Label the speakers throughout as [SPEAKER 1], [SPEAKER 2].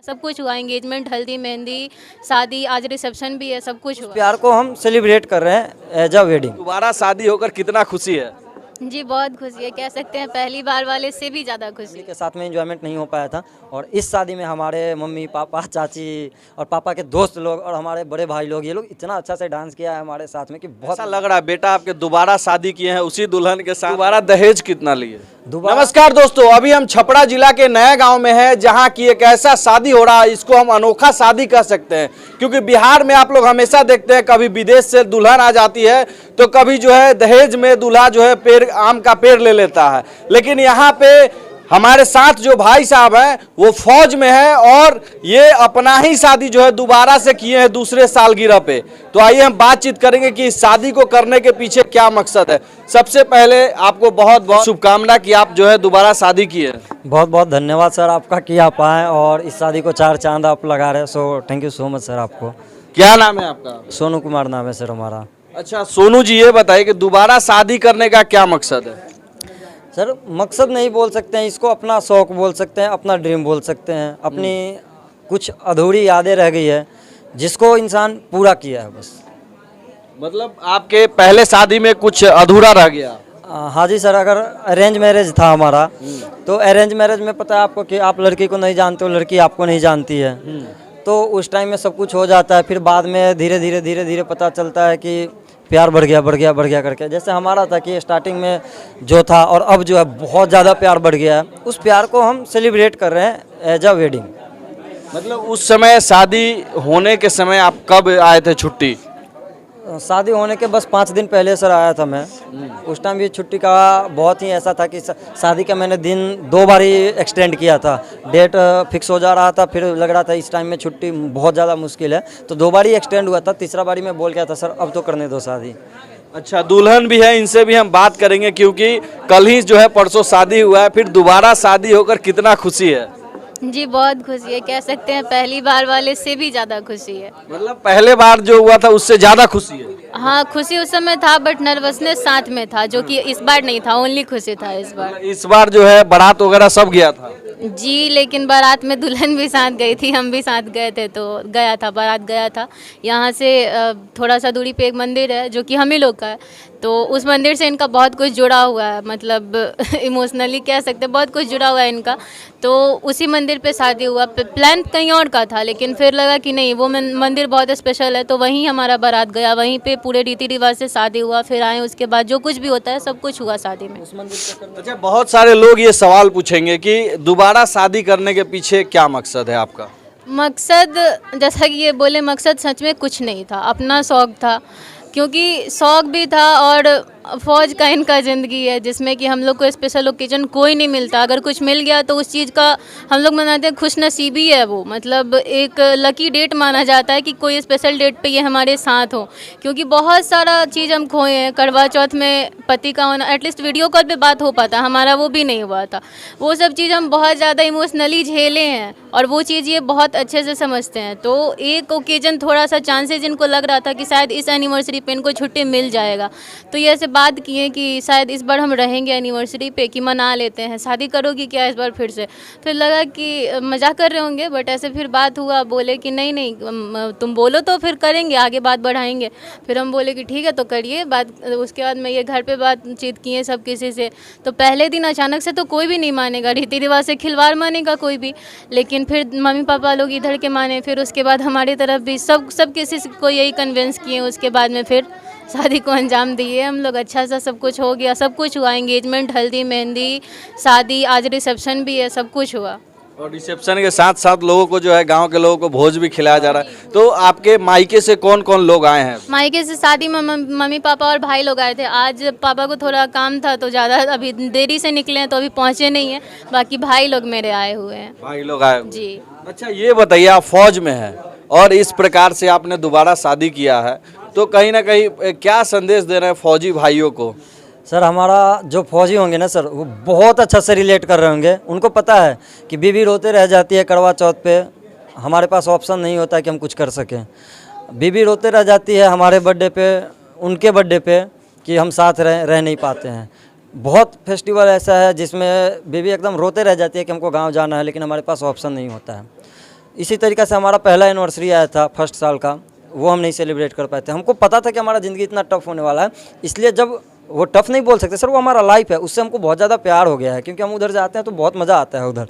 [SPEAKER 1] सब कुछ हुआ, एंगेजमेंट, हल्दी, मेहंदी, शादी, आज रिसेप्शन भी है, सब कुछ हुआ।
[SPEAKER 2] प्यार को हम सेलिब्रेट कर रहे हैं एज अ वेडिंग।
[SPEAKER 3] दोबारा शादी होकर कितना खुशी है?
[SPEAKER 1] जी बहुत खुशी है, कह सकते हैं पहली बार वाले से भी ज़्यादा खुशी।
[SPEAKER 2] फैमिली के साथ में एंजॉयमेंट नहीं हो पाया था और इस शादी में हमारे मम्मी पापा चाची और पापा के दोस्त लोग और हमारे बड़े भाई लोग, ये लोग इतना अच्छा से डांस किया है हमारे साथ में कि बहुत
[SPEAKER 3] ऐसा लग रहा है बेटा आपके दोबारा शादी किए हैं उसी दुल्हन के साथ। दोबारा दहेज कितना लिए?
[SPEAKER 2] दोबारा-
[SPEAKER 3] नमस्कार दोस्तों, अभी हम छपरा जिला के नया गांव में हैं जहां की एक ऐसा शादी हो रहा है, इसको हम अनोखा शादी कह सकते हैं। क्योंकि बिहार में आप लोग हमेशा देखते हैं कभी विदेश से दुल्हन आ जाती है तो कभी जो है दहेज में दूल्हा जो है पेड़, आम का पेड़ ले लेता है। लेकिन यहाँ पे हमारे साथ जो भाई साहब हैं वो फौज में है और ये अपना ही शादी जो है दोबारा से किए हैं दूसरे सालगिरह पे। तो आइए हम बातचीत करेंगे कि इस शादी को करने के पीछे क्या मकसद है। सबसे पहले आपको बहुत बहुत शुभकामना कि आप जो है दोबारा शादी की है।
[SPEAKER 2] बहुत बहुत धन्यवाद सर आपका कि आप आए और इस शादी को 4 चांद आप लगा रहे हैं। So thank you so much sir आपको।
[SPEAKER 3] क्या नाम है आपका?
[SPEAKER 2] सोनू कुमार नाम है सर हमारा।
[SPEAKER 3] अच्छा सोनू जी, ये बताइए कि दोबारा शादी करने का क्या मकसद है?
[SPEAKER 2] सर मकसद नहीं बोल सकते हैं इसको, अपना शौक बोल सकते हैं, अपना ड्रीम बोल सकते हैं। अपनी कुछ अधूरी यादें रह गई है जिसको इंसान पूरा किया है बस।
[SPEAKER 3] मतलब आपके पहले शादी में कुछ अधूरा रह गया?
[SPEAKER 2] हाँ जी सर, अगर अरेंज मैरिज था हमारा तो अरेंज मैरिज में पता है आपको कि आप लड़की को नहीं जानते हो, लड़की आपको नहीं जानती है। तो उस टाइम में सब कुछ हो जाता है, फिर बाद में धीरे धीरे पता चलता है कि प्यार बढ़ गया करके। जैसे हमारा था कि स्टार्टिंग में जो था और अब जो है बहुत ज़्यादा प्यार बढ़ गया है। उस प्यार को हम सेलिब्रेट कर रहे हैं एज अ वेडिंग।
[SPEAKER 3] मतलब उस समय शादी होने के समय आप कब आए थे छुट्टी?
[SPEAKER 2] शादी होने के बस 5 दिन पहले सर आया था मैं। उस टाइम भी छुट्टी का बहुत ही ऐसा था कि शादी का मैंने दिन 2 बार ही एक्सटेंड किया था। डेट फिक्स हो जा रहा था, फिर लग रहा था इस टाइम में छुट्टी बहुत ज़्यादा मुश्किल है, तो 2 बार ही एक्सटेंड हुआ था। तीसरा बारी मैं बोल गया था सर अब तो करने दो शादी।
[SPEAKER 3] अच्छा, दुल्हन भी है, इनसे भी हम बात करेंगे क्योंकि कल ही जो है परसों शादी हुआ है, फिर दोबारा शादी होकर कितना खुशी है?
[SPEAKER 1] जी बहुत खुशी है, कह सकते हैं पहली बार वाले से भी ज़्यादा खुशी है।
[SPEAKER 3] मतलब पहले बार जो हुआ था उससे ज्यादा खुशी है?
[SPEAKER 1] हाँ खुशी उस समय था बट नर्वसनेस साथ में था, जो कि इस बार नहीं था, ओनली खुशी था इस बार।
[SPEAKER 3] इस बार जो है बारात वगैरह सब गया था?
[SPEAKER 1] जी लेकिन बारात में दुल्हन भी साथ गई थी, हम भी साथ गए थे, तो गया था, बारात गया था। यहाँ से थोड़ा सा दूरी पे एक मंदिर है जो कि हम ही लोग का है, तो उस मंदिर से इनका बहुत कुछ जुड़ा हुआ है, मतलब इमोशनली कह सकते हैं बहुत कुछ जुड़ा हुआ है इनका। तो उसी मंदिर पे शादी हुआ। प्लान कहीं और का था लेकिन फिर लगा कि नहीं वो मंदिर बहुत स्पेशल है, तो वहीं हमारा बारात गया, वहीं पे पूरे रीति रिवाज से शादी हुआ। फिर आए, उसके बाद जो कुछ भी होता है सब कुछ हुआ शादी में।
[SPEAKER 3] अच्छा, बहुत सारे लोग ये सवाल पूछेंगे कि दोबारा शादी करने के पीछे क्या मकसद है आपका?
[SPEAKER 1] मकसद, जैसा कि ये बोले, मकसद सच में कुछ नहीं था, अपना शौक था। क्योंकि शौक भी था और फौज का इनका ज़िंदगी है जिसमें कि हम लोग को स्पेशल ओकेजन कोई नहीं मिलता। अगर कुछ मिल गया तो उस चीज़ का हम लोग मनाते हैं, खुशनसीबी है वो, मतलब एक लकी डेट माना जाता है कि कोई स्पेशल डेट पे ये हमारे साथ हो। क्योंकि बहुत सारा चीज़ हम खोए हैं। करवा चौथ में पति का होना, एटलीस्ट वीडियो कॉल पे बात हो पाता, हमारा वो भी नहीं हुआ था। वो सब चीज़ हम बहुत ज़्यादा इमोशनली झेले हैं और वो चीज़ ये बहुत अच्छे से समझते हैं। तो एक ओकेजन, थोड़ा सा चांसेस इनको लग रहा था कि शायद इस एनिवर्सरी पे इनको छुट्टी मिल जाएगा, तो ये ऐसे बात किए कि शायद इस बार हम रहेंगे एनिवर्सरी पे, कि मना लेते हैं। शादी करोगी क्या इस बार फिर से? फिर लगा कि मजाक कर रहे होंगे, बट ऐसे फिर बात हुआ, बोले कि नहीं तुम बोलो तो फिर करेंगे, आगे बात बढ़ाएंगे। फिर हम बोले कि ठीक है तो करिए बात। उसके बाद मैं ये घर पे बातचीत किए सब किसी से, तो पहले दिन अचानक से तो कोई भी नहीं मानेगा, रीति रिवाज से खिलवाड़ मानेगा कोई भी, लेकिन फिर मम्मी पापा लोग इधर के माने, फिर उसके बाद हमारी तरफ भी सब किसी को यही कन्विंस किए। उसके बाद में फिर शादी को अंजाम दिए हम लोग। अच्छा सा सब कुछ हो गया, सब कुछ हुआ, एंगेजमेंट, हल्दी, मेहंदी, शादी, आज रिसेप्शन भी है, सब कुछ हुआ।
[SPEAKER 3] और रिसेप्शन के साथ साथ लोगों को जो है गांव के लोगों को भोज भी खिलाया जा रहा है। तो आपके मायके से कौन कौन लोग आए हैं?
[SPEAKER 1] मायके से शादी में मम्मी पापा और भाई लोग आए थे। आज पापा को थोड़ा काम था तो ज़्यादा अभी देरी से निकले हैं तो अभी पहुँचे नहीं हैं। बाकी भाई लोग मेरे आए हुए हैं।
[SPEAKER 3] भाई लोग आए हुए।
[SPEAKER 1] जी।
[SPEAKER 3] अच्छा ये बताइए, आप फौज में हैं और इस प्रकार से आपने दोबारा शादी किया है, तो कहीं ना कहीं क्या संदेश दे रहे हैं फौजी भाइयों को?
[SPEAKER 2] सर हमारा जो फौजी होंगे ना सर, वो बहुत अच्छा से रिलेट कर रहे होंगे। उनको पता है कि बीवी रोते रह जाती है करवा चौथ पे, हमारे पास ऑप्शन नहीं होता है कि हम कुछ कर सकें। बीवी रोते रह जाती है हमारे बर्थडे पे, उनके बर्थडे पे, कि हम साथ रह नहीं पाते हैं। बहुत फेस्टिवल ऐसा है जिसमें बीवी एकदम रोते रह जाती है कि हमको गांव जाना है, लेकिन हमारे पास ऑप्शन नहीं होता है। इसी तरीके से हमारा पहला एनिवर्सरी आया था फर्स्ट साल का, वो हम नहीं सेलिब्रेट कर पाए थे। हमको पता था कि हमारा ज़िंदगी इतना टफ होने वाला है, इसलिए जब वो टफ नहीं बोल सकते सर, वो हमारा लाइफ है, उससे हमको बहुत ज़्यादा प्यार हो गया है, क्योंकि हम उधर जाते हैं तो बहुत मज़ा आता है उधर।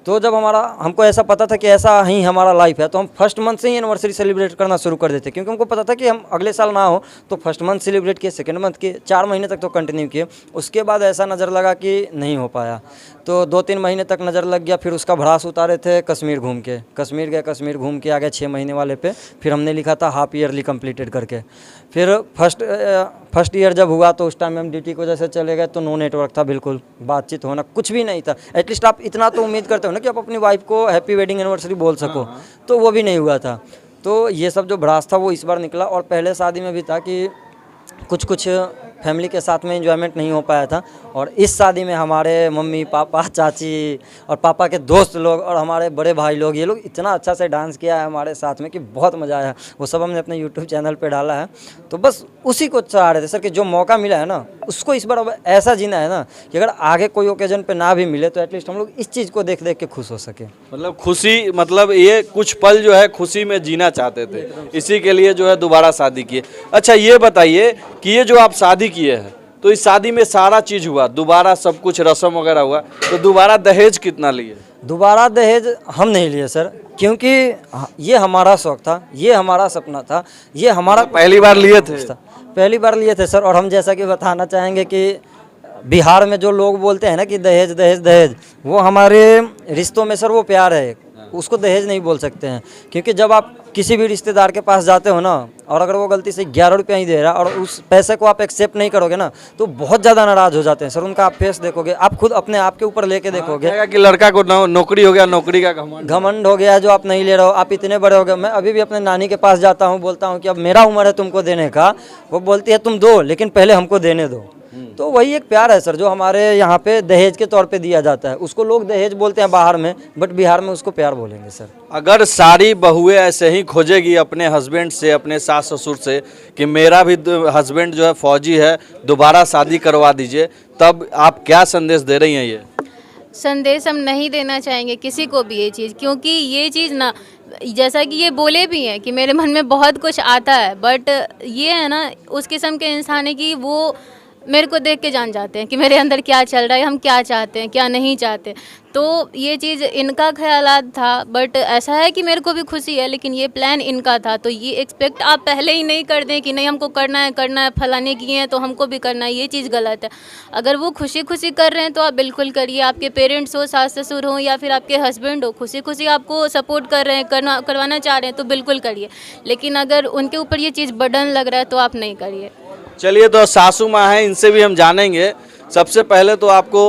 [SPEAKER 2] तो जब हमको ऐसा पता था कि ऐसा ही हमारा लाइफ है, तो हम फर्स्ट मंथ से ही एनिवर्सरी सेलिब्रेट करना शुरू कर देते, क्योंकि हमको पता था कि हम अगले साल ना हो तो फर्स्ट मंथ सेलिब्रेट किए, सेकंड मंथ किए, 4 महीने तक तो कंटिन्यू किए। उसके बाद ऐसा नज़र लगा कि नहीं हो पाया, तो 2-3 महीने तक नज़र लग गया। फिर उसका भड़ास उतारे थे कश्मीर घूम के, कश्मीर गए, कश्मीर घूम के आ गए 6 महीने वाले पे। फिर हमने लिखा था हाफ ईयरली कंप्लीटेड करके। फिर फर्स्ट ईयर जब हुआ तो उस टाइम में हम ड्यूटी की वजह से चले गए, तो नो नेटवर्क था, बिल्कुल बातचीत होना कुछ भी नहीं था। एटलीस्ट आप इतना तो उम्मीद करते हो ना कि आप अपनी वाइफ को हैप्पी वेडिंग एनिवर्सरी बोल सको, तो वो भी नहीं हुआ था। तो ये सब जो भड़ास था वो इस बार निकला। और पहले शादी में भी था कि कुछ फैमिली के साथ में एंजॉयमेंट नहीं हो पाया था, और इस शादी में हमारे मम्मी पापा चाची और पापा के दोस्त लोग और हमारे बड़े भाई लोग, ये लोग इतना अच्छा से डांस किया है हमारे साथ में कि बहुत मज़ा आया। वो सब हमने अपने यूट्यूब चैनल पे डाला है। तो बस उसी को चाह रहे थे सर कि जो मौका मिला है ना, उसको इस बार अब ऐसा जीना है ना कि अगर आगे कोई ओकेजन पे ना भी मिले तो एटलीस्ट हम लोग इस चीज़ को देख देख के खुश हो सके।
[SPEAKER 3] मतलब खुशी, मतलब ये कुछ पल जो है खुशी में जीना चाहते थे, इसी के लिए जो है दोबारा शादी किए। अच्छा ये बताइए कि ये जो आप शादी किए हैं, तो इस शादी में सारा चीज़ हुआ, दोबारा सब कुछ रस्म वगैरह हुआ, तो दोबारा दहेज कितना लिए?
[SPEAKER 2] दोबारा दहेज हम नहीं लिए सर, क्योंकि ये हमारा शौक था, ये हमारा सपना था, ये हमारा
[SPEAKER 3] पहली बार लिए थे?
[SPEAKER 2] पहली बार लिए थे सर। और हम जैसा कि बताना चाहेंगे कि बिहार में जो लोग बोलते हैं ना कि दहेज दहेज दहेज, वो हमारे रिश्तों में सर वो प्यार है, उसको दहेज नहीं बोल सकते हैं। क्योंकि जब आप किसी भी रिश्तेदार के पास जाते हो ना, और अगर वो गलती से 11 रुपया ही दे रहा और उस पैसे को आप एक्सेप्ट नहीं करोगे ना, तो बहुत ज़्यादा नाराज़ हो जाते हैं सर। उनका आप फेस देखोगे, आप खुद अपने आप के ऊपर लेके देखोगे
[SPEAKER 3] कि लड़का को नौकरी हो गया, नौकरी का
[SPEAKER 2] घमंड हो गया जो आप नहीं ले रहे हो, आप इतने बड़े हो गए। मैं अभी भी अपने नानी के पास जाता हूँ, बोलता हूँ कि अब मेरा उम्र है तुमको देने का, वो बोलती है तुम दो लेकिन पहले हमको देने दो। तो वही एक प्यार है सर जो हमारे यहाँ पे दहेज के तौर पे दिया जाता है। उसको लोग दहेज बोलते हैं बाहर में, बट बिहार में उसको प्यार बोलेंगे सर।
[SPEAKER 3] अगर सारी बहुएं ऐसे ही खोजेगी अपने हस्बैंड से, अपने सास ससुर से कि मेरा भी हस्बैंड जो है फौजी है, दोबारा शादी करवा दीजिए, तब आप क्या संदेश दे रही हैं? ये
[SPEAKER 1] संदेश हम नहीं देना चाहेंगे किसी को भी ये चीज़, क्योंकि ये चीज़ ना, जैसा कि ये बोले भी हैं कि मेरे मन में बहुत कुछ आता है, बट ये है ना उस किस्म के इंसान है कि वो मेरे को देख के जान जाते हैं कि मेरे अंदर क्या चल रहा है, हम क्या चाहते हैं क्या नहीं चाहते। तो ये चीज़ इनका ख्यालात था, बट ऐसा है कि मेरे को भी खुशी है, लेकिन ये प्लान इनका था। तो ये एक्सपेक्ट आप पहले ही नहीं कर दें कि नहीं हमको करना है फलाने किए हैं तो हमको भी करना है, ये चीज़ गलत है। अगर वो खुशी खुशी कर रहे हैं तो आप बिल्कुल करिए। आपके पेरेंट्स हो, सास ससुर हो या फिर आपके हस्बैंड हो, खुशी खुशी आपको सपोर्ट कर रहे हैं, करवाना चाह रहे हैं तो बिल्कुल करिए। लेकिन अगर उनके ऊपर ये चीज़ बर्डन लग रहा है तो आप नहीं करिए।
[SPEAKER 3] चलिए, तो सासू माँ हैं, इनसे भी हम जानेंगे। सबसे पहले तो आपको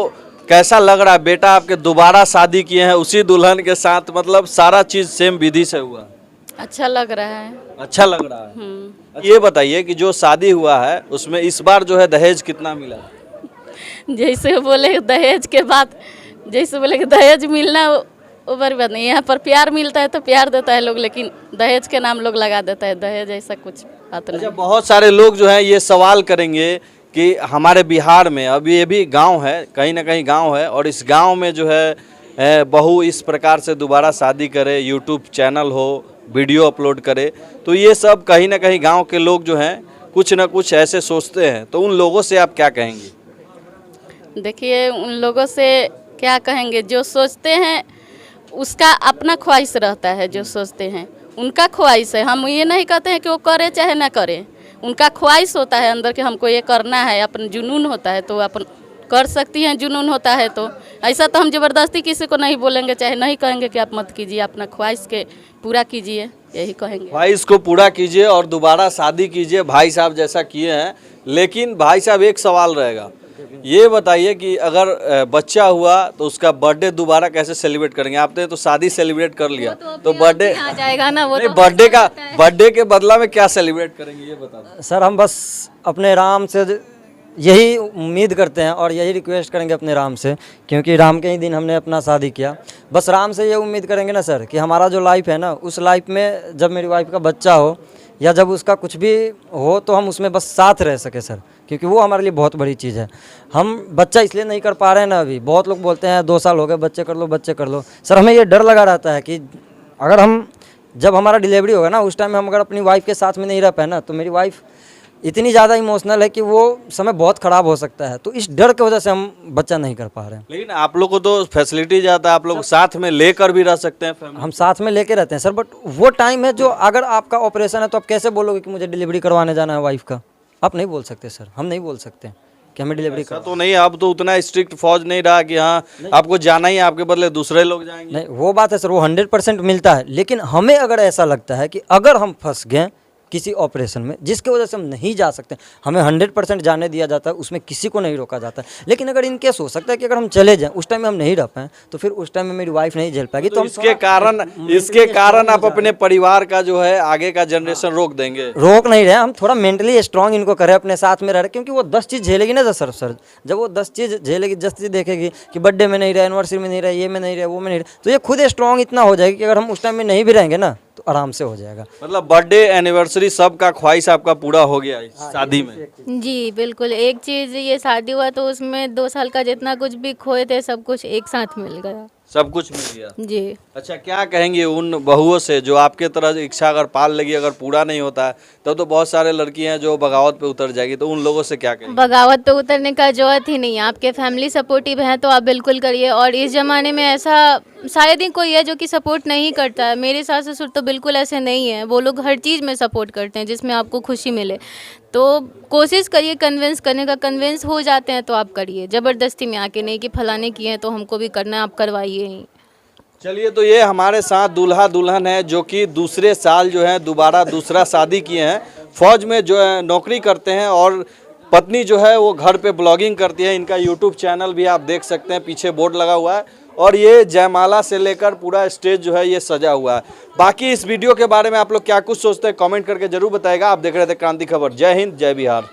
[SPEAKER 3] कैसा लग रहा है, बेटा आपके दोबारा शादी किए हैं उसी दुल्हन के साथ, मतलब सारा चीज़ सेम विधि से हुआ?
[SPEAKER 4] अच्छा लग रहा है।
[SPEAKER 3] अच्छा लग रहा है। ये बताइए कि जो शादी हुआ है उसमें इस बार जो है दहेज कितना मिला?
[SPEAKER 4] जैसे बोले दहेज के बाद, जैसे बोले कि दहेज मिलना वो बड़ी बात नहीं, यहाँ पर प्यार मिलता है तो प्यार देता है लोग, लेकिन दहेज के नाम लोग लगा देता है, दहेज ऐसा कुछ बात नहीं।
[SPEAKER 3] अच्छा, बहुत सारे लोग जो हैं ये सवाल करेंगे कि हमारे बिहार में अभी ये भी गांव है, कहीं ना कहीं गांव है, और इस गांव में जो है बहू इस प्रकार से दोबारा शादी करे, यूट्यूब चैनल हो, वीडियो अपलोड करे, तो ये सब कहीं ना कहीं गांव के लोग जो हैं कुछ ना कुछ ऐसे सोचते हैं। तो उन लोगों से आप क्या कहेंगे?
[SPEAKER 4] देखिए, उन लोगों से क्या कहेंगे, जो सोचते हैं उसका अपना ख्वाहिश रहता है, जो सोचते हैं उनका ख्वाहिश है। हम ये नहीं कहते हैं कि वो करे चाहे ना करे, उनका ख्वाहिश होता है अंदर कि हमको ये करना है, अपन जुनून होता है तो अपन कर सकती हैं, जुनून होता है तो। ऐसा तो हम ज़बरदस्ती किसी को नहीं बोलेंगे, चाहे नहीं कहेंगे कि आप मत कीजिए, अपना ख्वाहिश के पूरा कीजिए, यही कहेंगे।
[SPEAKER 3] ख्वाहिश को पूरा कीजिए और दोबारा शादी कीजिए, भाई साहब जैसा किए हैं। लेकिन भाई साहब एक सवाल रहेगा, ये बताइए कि अगर बच्चा हुआ तो उसका बर्थडे दोबारा कैसे सेलिब्रेट करेंगे? आपने तो शादी सेलिब्रेट कर लिया, तो बर्थडे
[SPEAKER 1] आ जाएगा ना, वो
[SPEAKER 3] नहीं, बर्थडे के बदला में क्या सेलिब्रेट करेंगे ये बता।
[SPEAKER 2] सर हम बस अपने राम से यही उम्मीद करते हैं और यही रिक्वेस्ट करेंगे अपने राम से, क्योंकि राम के ही दिन हमने अपना शादी किया। बस राम से ये उम्मीद करेंगे ना सर कि हमारा जो लाइफ है ना, उस लाइफ में जब मेरी वाइफ का बच्चा हो या जब उसका कुछ भी हो तो हम उसमें बस साथ रह सके सर, क्योंकि वो हमारे लिए बहुत बड़ी चीज़ है। हम बच्चा इसलिए नहीं कर पा रहे हैं ना, अभी बहुत लोग बोलते हैं 2 साल हो गए, बच्चे कर लो बच्चे कर लो। सर हमें ये डर लगा रहता है कि अगर हम जब हमारा डिलीवरी होगा ना, उस टाइम हम अगर अपनी वाइफ के साथ में नहीं रह पाए ना, तो मेरी वाइफ इतनी ज़्यादा इमोशनल है कि वो समय बहुत ख़राब हो सकता है। तो इस डर की वजह से हम बच्चा नहीं कर पा रहे हैं।
[SPEAKER 3] लेकिन आप लोग को तो फैसिलिटी ज़्यादा, आप लोग साथ में लेकर भी रह सकते हैं family।
[SPEAKER 2] हम साथ में लेके रहते हैं सर, बट वो टाइम है जो अगर आपका ऑपरेशन है तो आप कैसे बोलोगे कि मुझे डिलीवरी करवाने जाना है वाइफ का? आप नहीं बोल सकते सर, हम नहीं बोल सकते कि हमें डिलीवरी
[SPEAKER 3] ऐसा तो नहीं, अब तो उतना स्ट्रिक्ट फौज नहीं रहा कि हाँ आपको जाना ही है, आपके बदले दूसरे लोग जाएंगे।
[SPEAKER 2] नहीं, वो बात है सर, वो 100% मिलता है। लेकिन हमें अगर ऐसा लगता है कि अगर हम फंस गए किसी ऑपरेशन में जिसकी वजह से हम नहीं जा सकते, हमें 100% जाने दिया जाता है, उसमें किसी को नहीं रोका जाता है। लेकिन अगर इनकेस हो सकता है कि अगर हम चले जाएं, उस टाइम में हम नहीं रह पाएँ, तो फिर उस टाइम में मेरी वाइफ नहीं झेल पाएगी। तो हम
[SPEAKER 3] इसके कारण आप अपने परिवार का जो है आगे का जनरेशन रोक देंगे।
[SPEAKER 2] रोक नहीं रहे, हम थोड़ा मेंटली स्ट्रांग इनको करें, अपने साथ में रह रहे, क्योंकि वो 10 चीज़ झेलेगी ना सर, जब वो 10 चीज़ झेलेगी, 10 चीज़ देखेगी कि बर्थडे में नहीं रहे, एनिवर्सरी में नहीं रहे, ये में नहीं रहे, वो में नहीं रहे, तो ये खुद स्ट्रांग इतना हो जाएगी कि अगर हम उस टाइम में नहीं भी रहेंगे ना, तो आराम से हो जाएगा।
[SPEAKER 3] मतलब बर्थडे एनिवर्सरी सबका ख्वाहिश आपका पूरा हो गया इस शादी में।
[SPEAKER 1] जी बिल्कुल। एक चीज़, ये शादी हुआ तो उसमें 2 साल का जितना कुछ भी खोए थे सब कुछ एक साथ मिल गया।
[SPEAKER 3] सब कुछ मिल गया।
[SPEAKER 1] जी।
[SPEAKER 3] अच्छा, क्या कहेंगे उन बहुओं से जो आपके तरह इच्छा अगर पाल लगी, अगर पूरा नहीं होता है तब तो बहुत सारे लड़की हैं जो बगावत पे उतर जाएगी, तो उन लोगों से क्या कहेंगे?
[SPEAKER 1] बगावत पे उतरने का जरूरत ही नहीं है। आपके फैमिली सपोर्टिव है तो आप बिल्कुल करिए। और इस ज़माने में ऐसा शायद ही कोई है जो कि सपोर्ट नहीं करता है। मेरे सास ससुर तो बिल्कुल ऐसे नहीं है, वो लोग हर चीज़ में सपोर्ट करते हैं जिसमें आपको खुशी मिले। तो कोशिश करिए कन्विंस करने का, कन्विंस हो जाते हैं तो आप करिए, ज़बरदस्ती में आके नहीं कि फलाने किए हैं तो हमको भी करना है, आप करवाइए ही।
[SPEAKER 3] चलिए, तो ये हमारे साथ दूल्हा दुल्हन है जो कि दूसरे साल जो है दोबारा दूसरा शादी किए हैं, फौज में जो है नौकरी करते हैं और पत्नी जो है वो घर पे ब्लॉगिंग करती है। इनका यूट्यूब चैनल भी आप देख सकते हैं, पीछे बोर्ड लगा हुआ है और ये जयमाला से लेकर पूरा स्टेज जो है ये सजा हुआ है। बाकी इस वीडियो के बारे में आप लोग क्या कुछ सोचते हैं कमेंट करके जरूर बताएगा। आप देख रहे थे क्रांति खबर। जय हिंद, जय बिहार।